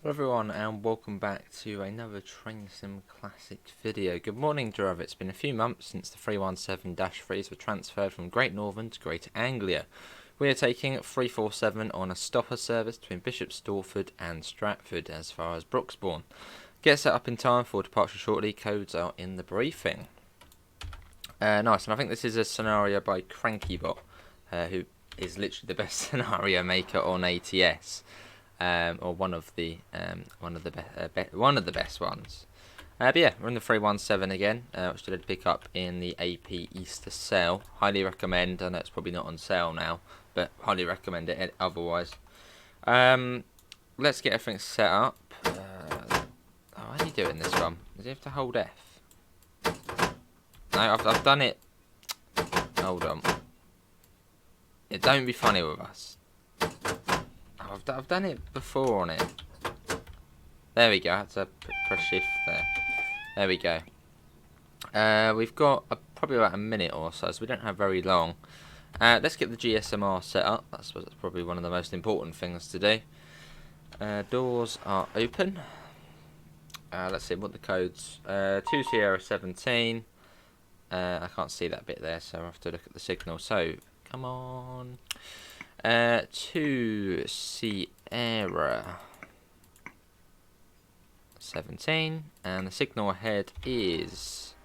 Hello everyone and welcome back to another Train Sim Classic video. Good morning Drev, it's been a few months since the 317-3s were transferred from Great Northern to Greater Anglia. We are taking 347 on a stopper service between Bishops Stortford and Stratford as far as Broxbourne. Get set up in time for departure shortly, codes are in the briefing. Nice, and I think this is a scenario by CrankyBot, who is literally the best scenario maker on ATS. Or one of the best ones. But yeah, we're in the 317 again, which I did pick up in the AP Easter sale. Highly recommend. I know it's probably not on sale now, but highly recommend it otherwise. Let's get everything set up. How are you doing this one? Does you have to hold F? No, I've done it. Hold on. Yeah, don't be funny with us. I've done it before on it. There we go. I had to press shift there. There we go. We've got probably about a minute or so we don't have very long. Let's get the GSMR set up. That's probably one of the most important things to do. Doors are open. Let's see what the codes. 2 Sierra 17. I can't see that bit there, so I have to look at the signal. So come on. 2 Sierra 17, and the signal ahead is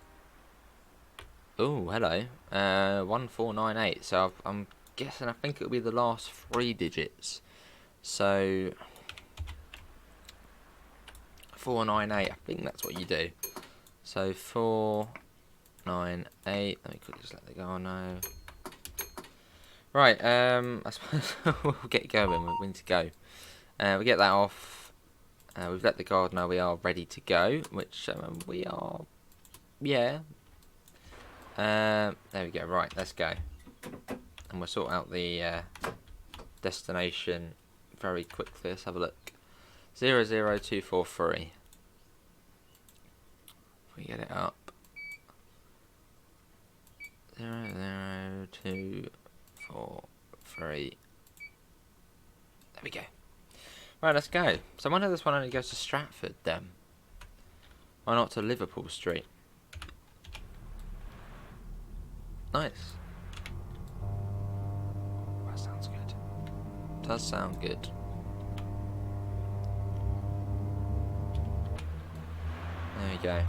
hello 1498. So I'm guessing, I think it'll be the last 3 digits. So 498. I think that's what you do. So 498. Let me quickly just let the go know. Right, I suppose we'll get going. We need to go. We get that off. We've let the guard know we are ready to go, which we are. Yeah. There we go. Right, let's go. And we'll sort out the destination very quickly. Let's have a look. 00243. If we get it up. 00243. 3. There we go. Right, let's go. So I wonder if this one only goes to Stratford then. Why not to Liverpool Street? Nice. That sounds good. Does sound good. There we go.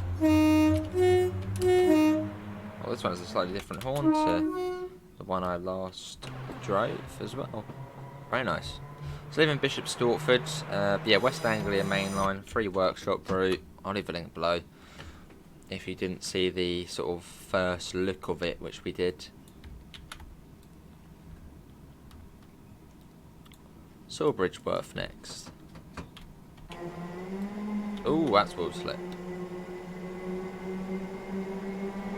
Well, this one has a slightly different horn to the one I last drove as well. Very nice. So leaving Bishops Stortford, yeah, West Anglia main line, 3 workshop route. I'll leave a link below if you didn't see the sort of first look of it, which we did. Sawbridgeworth next. Oh, that's well slipped.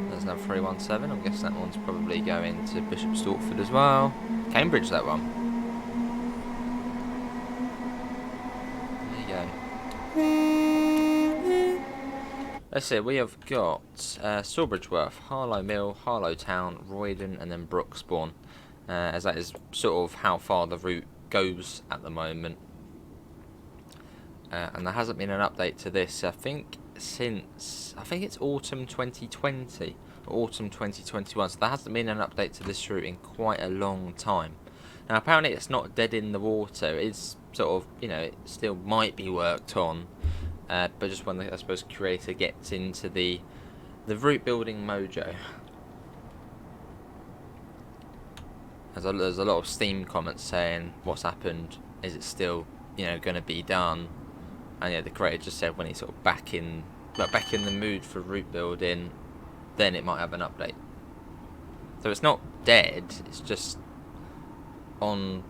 There's another 317. I'm guessing that one's probably going to Bishops Stortford as well. Cambridge, that one. There you go. Let's see, we have got Sawbridgeworth, Harlow Mill, Harlow Town, Roydon, and then Broxbourne. As that is sort of how far the route goes at the moment. And there hasn't been an update to this, I think, since it's autumn 2020 or autumn 2021, so there hasn't been an update to this route in quite a long time. Now apparently it's not dead in the water. It's sort of, you know, it still might be worked on, but just when the, I suppose, creator gets into the route building mojo. There's a lot of Steam comments saying what's happened, is it still, you know, going to be done? And yeah, the creator just said when he's sort of back in the mood for route building, then it might have an update. So it's not dead, it's just on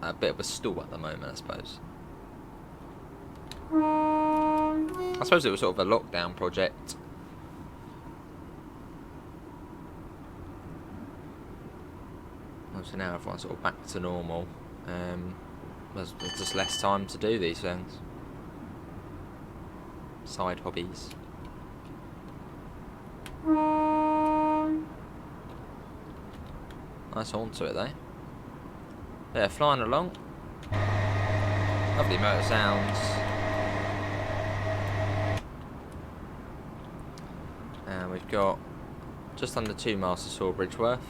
a bit of a stall at the moment, I suppose. I suppose it was sort of a lockdown project. So now everyone's sort of back to normal. There's just less time to do these things. Side hobbies. Nice horn to it though. Yeah, flying along. Lovely motor sounds. And we've got just under 2 miles to Sawbridgeworth.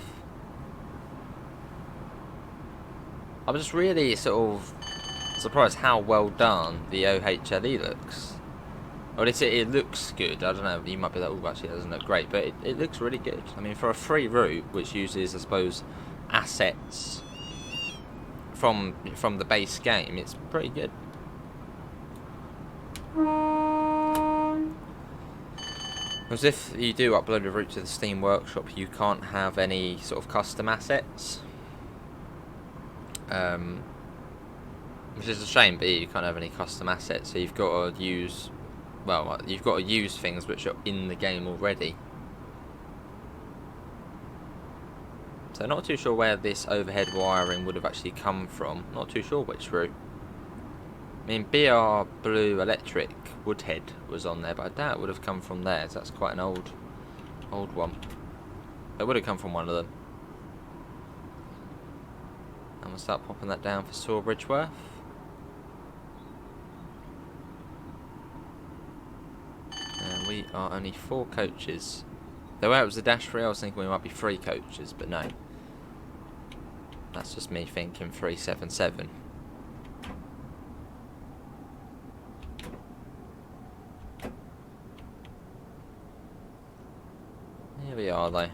I'm just really sort of surprised how well done the OHLE looks. Well, it looks good. I don't know, you might be like, oh, actually it doesn't look great, but it looks really good. I mean, for a free route, which uses, I suppose, assets from the base game, it's pretty good. Because if you do upload a route to the Steam Workshop, you can't have any sort of custom assets. Which is a shame, but you can't have any custom assets, so you've got to use... Well, you've got to use things which are in the game already. So not too sure where this overhead wiring would have actually come from. Not too sure which route. I mean, BR Blue Electric Woodhead was on there, but I doubt it would have come from there. So that's quite an old one. It would have come from one of them. And we'll start popping that down for Sawbridgeworth. And we are only 4 coaches. Though it was a dash 3, I was thinking we might be 3 coaches, but no. That's just me thinking 377. Here we are though.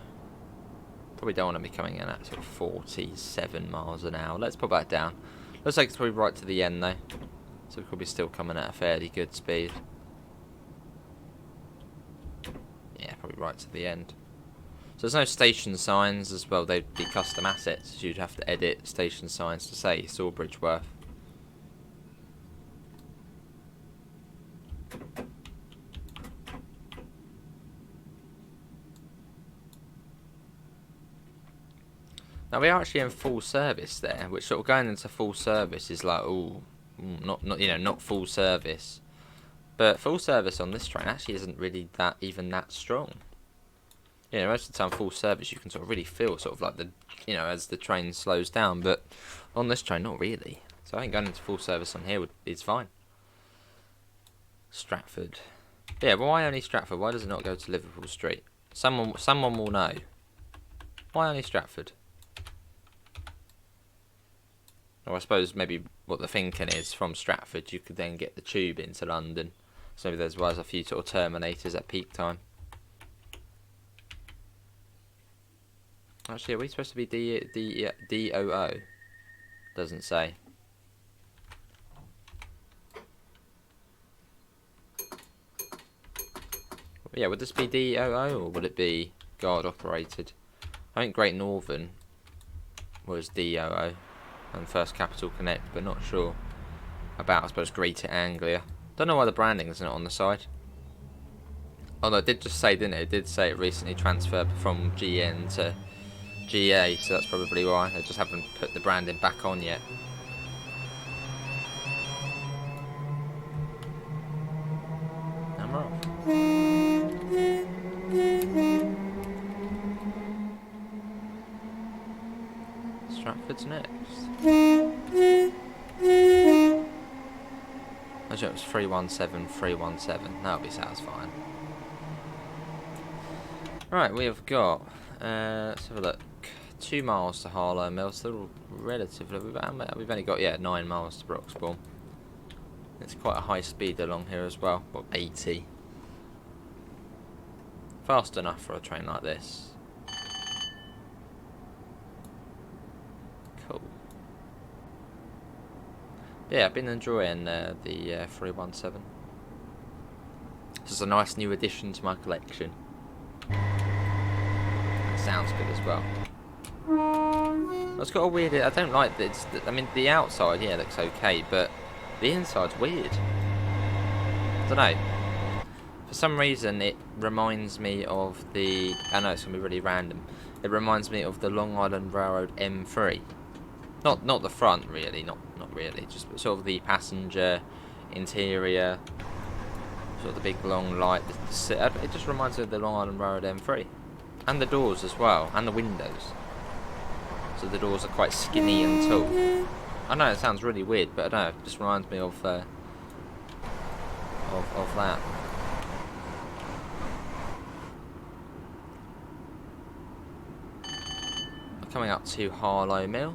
Probably don't want to be coming in at sort of 47 miles an hour. Let's put that down. Looks like it's probably right to the end though. So we're probably still coming at a fairly good speed. Yeah, probably right to the end. So there's no station signs as well. They'd be custom assets. You'd have to edit station signs to say Sawbridgeworth. Now we are actually in full service there, which sort of going into full service is like, ooh, not full service. But full service on this train actually isn't really even that strong. You know, most of the time full service you can sort of really feel sort of like the, as the train slows down, but on this train not really. So I think going into full service on here is fine. Stratford. Yeah, but why only Stratford? Why does it not go to Liverpool Street? Someone will know. Why only Stratford? Or I suppose maybe what the thinking is, from Stratford you could then get the tube into London. So maybe there's a few sort of terminators at peak time. Actually, are we supposed to be DOO? Doesn't say. Yeah, would this be DOO or would it be guard operated? I think Great Northern was DOO and First Capital Connect, but not sure about, I suppose, Greater Anglia. Don't know why the branding isn't on the side. Oh no, it did just say, didn't it? It did say it recently transferred from GN to GA, so that's probably why. They just haven't put the branding back on yet. And we're off. Stratford's next. I thought it was 317, 317. That'll be satisfying. Right, we have got, let's have a look, 2 miles to Harlow Mill, still relatively, we've only got, 9 miles to Broxbourne. It's quite a high speed along here as well, about 80. Fast enough for a train like this. Cool. Yeah, I've been enjoying the 317. This is a nice new addition to my collection. It sounds good as well. It's got a weird... I don't like this. I mean, the outside, yeah, looks okay, but the inside's weird. I don't know. For some reason, it reminds me of the... I know it's going to be really random. It reminds me of the Long Island Railroad M3. Not the front, really. Not really. Just sort of the passenger interior. Sort of the big long light. It just reminds me of the Long Island Railroad M3. And the doors as well. And the windows. So the doors are quite skinny and tall. I know it sounds really weird, but I don't know. It just reminds me of that. coming up to Harlow Mill.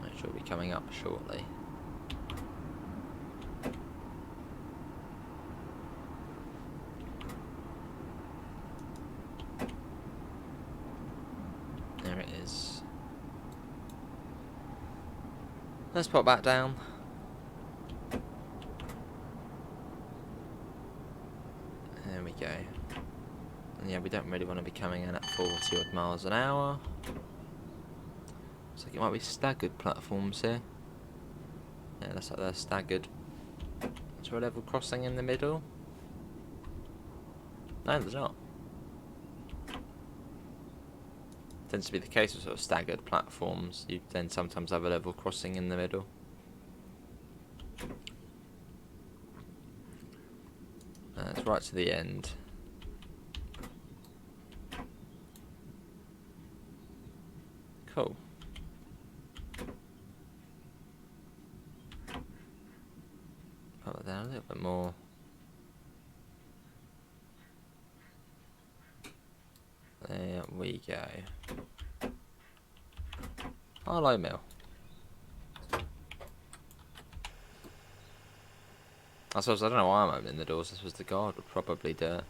Which will be coming up shortly. There it is. Let's pop that down. There we go. And yeah, we don't really want to be coming in at 40 odd miles an hour. Looks like it might be staggered platforms here. Yeah, looks like they're staggered. Is there a level crossing in the middle? No, there's not. Tends to be the case with sort of staggered platforms. You then sometimes have a level crossing in the middle. It's right to the end. Cool. Put that down a little bit more. There we go. Harlow Mill. I suppose I don't know why I'm opening the doors. This was the guard would probably do it.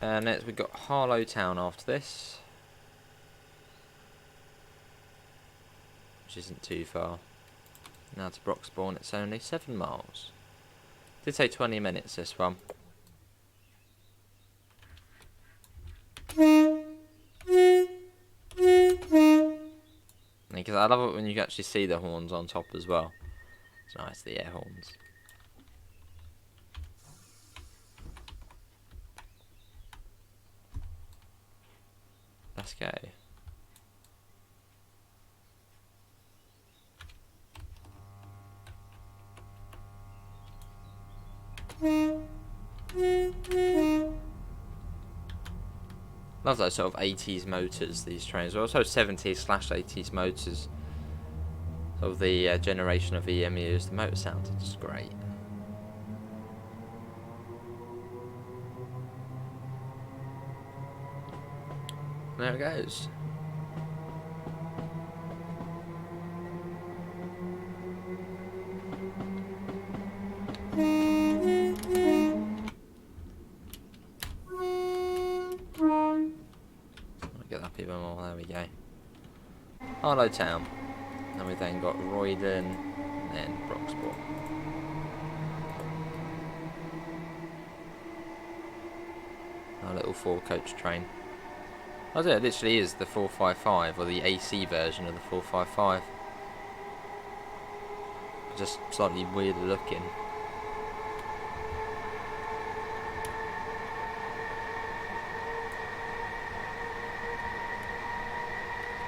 And next we've got Harlow Town after this, which isn't too far. Now to Broxbourne, it's only 7 miles. Did say 20 minutes this one. Because I love it when you actually see the horns on top as well. It's nice, the air horns. Let's go. Love those sort of 80s motors, these trains. Also 70s/80s motors. Of the generation of EMUs, the motor sounds are just great. There it goes. I'll get up even more. There we go. Harlow Town. And we then got Roydon, and then Broxbourne. Our little 4-coach train. Oh, it literally is the 455, or the AC version of the 455. Just slightly weirder looking.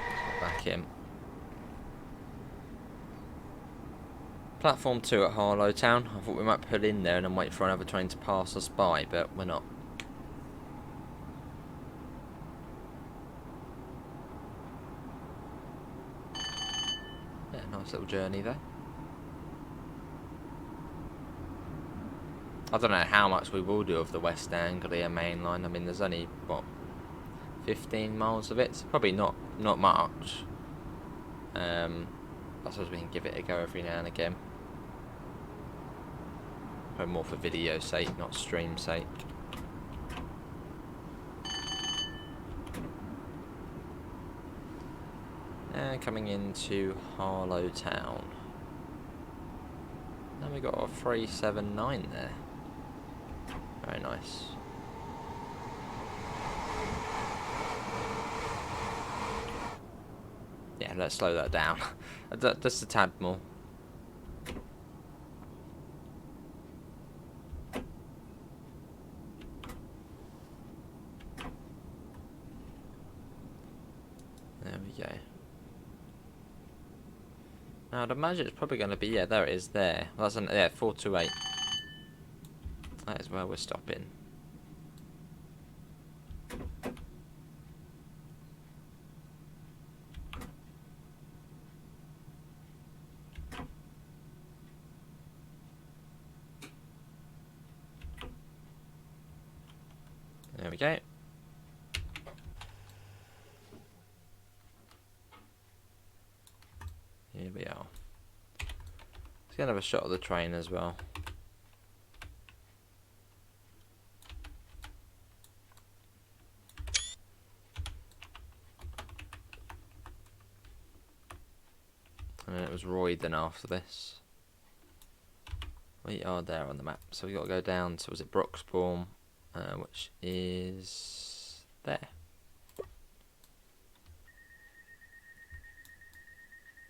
Let's go back in. Platform 2 at Harlow Town. I thought we might pull in there and then wait for another train to pass us by, but we're not. Yeah, nice little journey there. I don't know how much we will do of the West Anglia main line. I mean, there's only, what, 15 miles of it? So probably not much. I suppose we can give it a go every now and again. Probably more for video sake, not stream sake. And coming into Harlow Town. Then we got a 379 there. Very nice. Yeah, let's slow that down. Just a tad more. There we go. Now I'd imagine it's probably going to be, yeah, there it is there. Well, that's yeah, 428. That is where we're stopping. we go. Here we are. Let's get another shot of the train as well. And then it was Roydon after this. We are there on the map, so we've got to go down to, was it Broxbourne, which is there.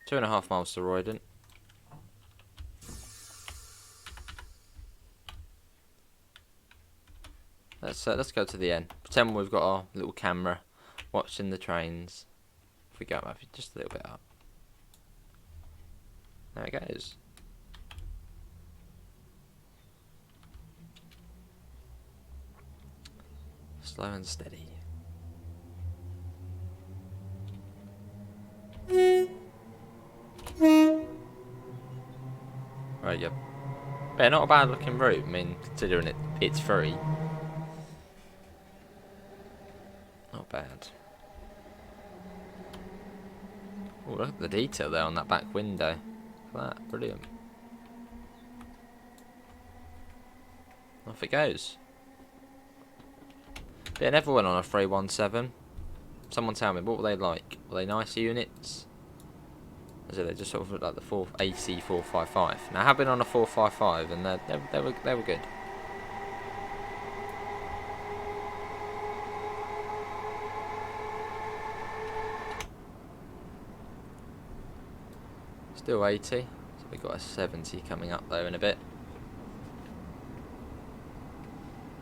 2.5 miles to Roydon. Let's go to the end. Pretend we've got our little camera watching the trains. If we go up just a little bit up. There it goes. Slow and steady. Right, yeah. Yeah, not a bad looking route. I mean, considering it's free. Not bad. Oh, look at the detail there on that back window. Look at that, brilliant. Off it goes. Yeah, never went on a 317. Someone tell me, what were they like? Were they nice units? Or they just sort of look like the AC 455? Now I have been on a 455 and they were good. Still 80, so we've got a 70 coming up there in a bit.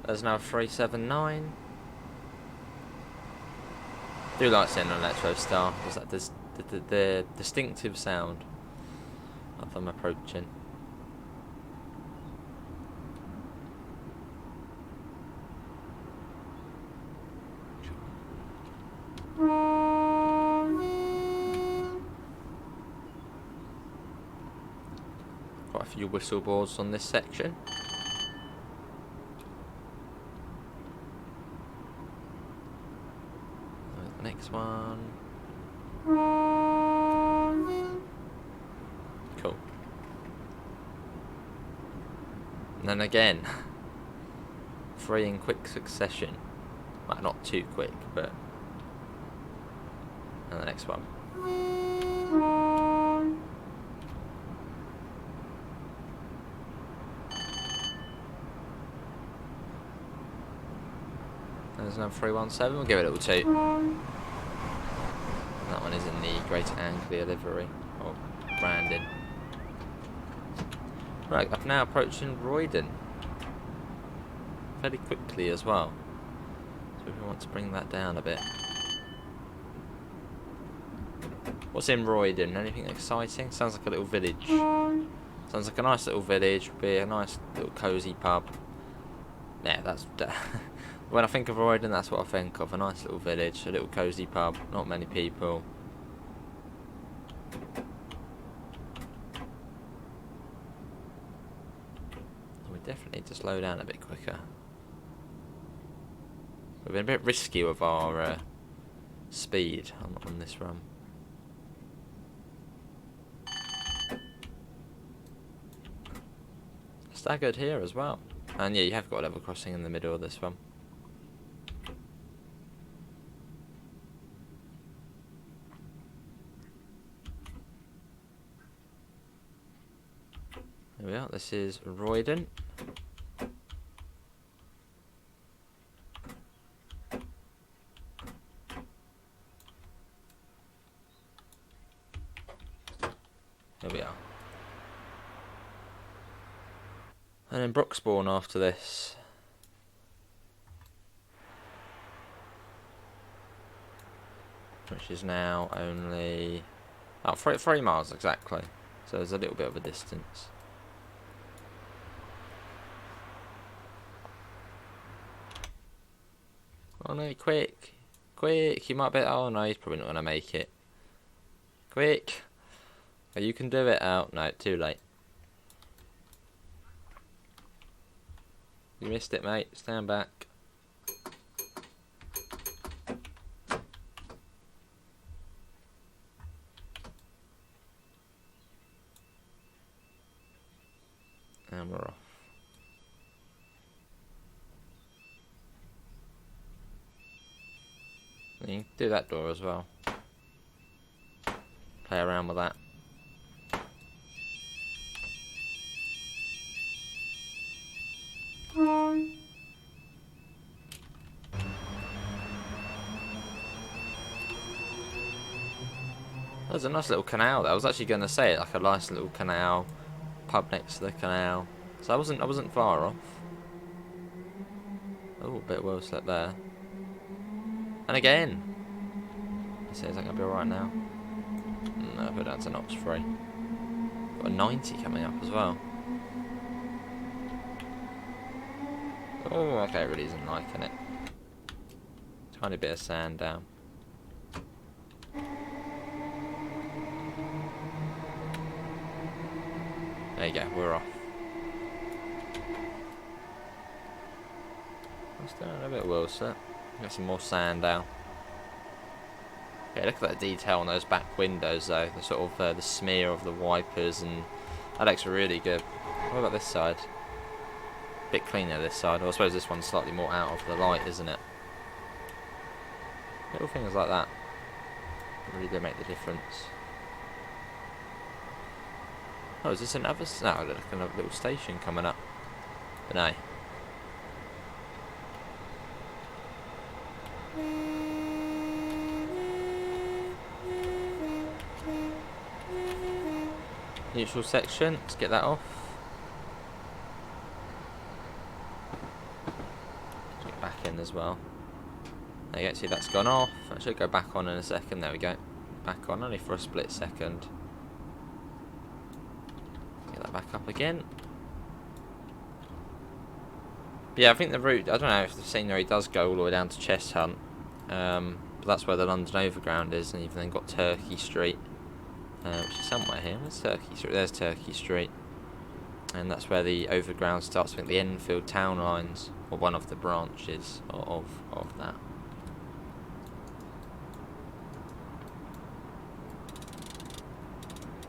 There's now 379. Do like seeing an Electro Star. There's that the distinctive sound of them approaching. Quite a few whistle boards on this section. The next one. Cool. And then again, 3 in quick succession. Well, not too quick, but. And the next one. There's another 317. We'll give it a little 2. That one is in the Great Anglia livery, or branding. Right, I'm now approaching Roydon. Fairly quickly as well. So we want to bring that down a bit. What's in Roydon? Anything exciting? Sounds like a little village. Sounds like a nice little village. Would be a nice little cosy pub. Yeah, that's... When I think of Roydon, that's what I think of. A nice little village, a little cosy pub, not many people. We definitely need to slow down a bit quicker. We've been a bit risky with our speed on this run. Staggered here as well. And yeah, you have got a level crossing in the middle of this one. There we are, this is Roydon. There we are. And then Broxbourne after this. Which is now only... Oh, 3 miles exactly. So there's a little bit of a distance. Oh no, quick! Quick! You might be... Oh no, he's probably not going to make it. Quick! Oh, you can do it. Oh, no, too late. You missed it, mate. Stand back. And we're off. And you can do that door as well. Play around with that. There's a nice little canal there. I was actually going to say it, like a nice little canal, pub next to the canal. So I wasn't far off. Oh, a bit well slept there. And again. Is that going to be alright now? No, put down to knots free. Got a 90 coming up as well. Oh, okay, really isn't liking it. Tiny bit of sand down. There you go, we're off. I'm still a bit well set. Got some more sand down. Okay, look at that detail on those back windows though. The sort of the smear of the wipers, and that looks really good. What about this side? A bit cleaner this side. Well, I suppose this one's slightly more out of the light, isn't it? Little things like that really do make the difference. Oh, is this another? No, look, another little station coming up. But no. Neutral section. Let's get that off. Get back in as well. There you go. See, that's gone off. I should go back on in a second. There we go. Back on only for a split second. Get that back up again. But yeah, I think the route, I don't know if the scenery does go all the way down to Cheshunt, but that's where the London Overground is, and you've then got Turkey Street, which is somewhere here. Where's Turkey Street? There's Turkey Street, and that's where the Overground starts. I think the Enfield Town Lines, or one of the branches of that.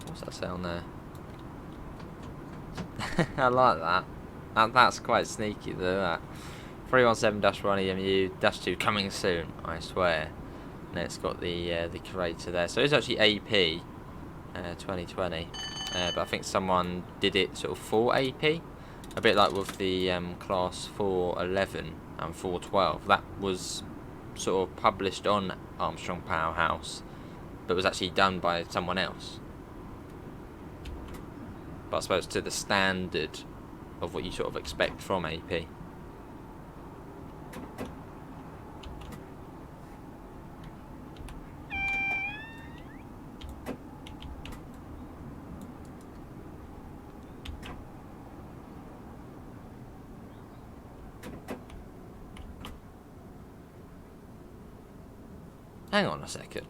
What's that sound there? I like that. That's quite sneaky though, that. 317-1 EMU-2 coming soon, I swear. And it's got the creator there. So it's actually AP 2020. But I think someone did it sort of for AP. A bit like with the class 411 and 412. That was sort of published on Armstrong Powerhouse, but was actually done by someone else. But I suppose to the standard of what you sort of expect from AP. Hang on a second.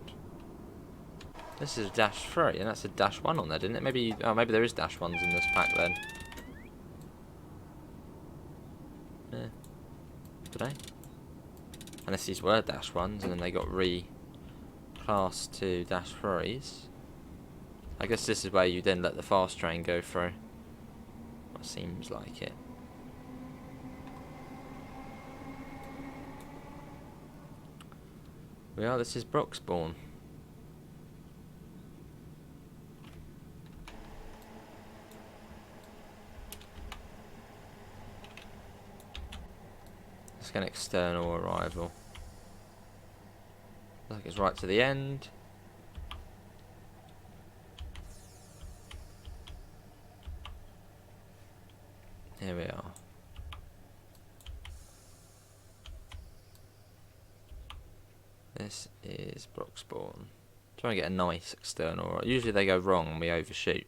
This is a -3, and that's a -1 on there, didn't it? Maybe, oh, maybe there is -1s in this pack then. Yeah. Today. Unless these were -1s and then they got reclassed to -3s. I guess this is where you then let the fast train go through. Well, seems like it. This is Broxbourne. Let's get an external arrival. Looks like it's right to the end. Here we are. This is Broxbourne. Trying to get a nice external. Usually they go wrong and we overshoot.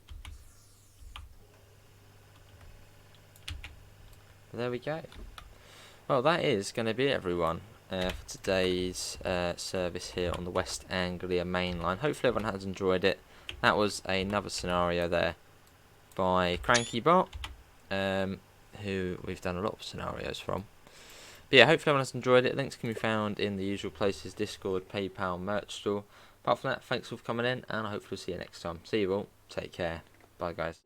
But there we go. Well, that is going to be it, everyone, for today's service here on the West Anglia main line. Hopefully everyone has enjoyed it. That was another scenario there by CrankyBot, who we've done a lot of scenarios from. But yeah, hopefully everyone has enjoyed it. Links can be found in the usual places: Discord, PayPal, merch store. Apart from that, thanks for coming in, and I hope we'll see you next time. See you all. Take care. Bye, guys.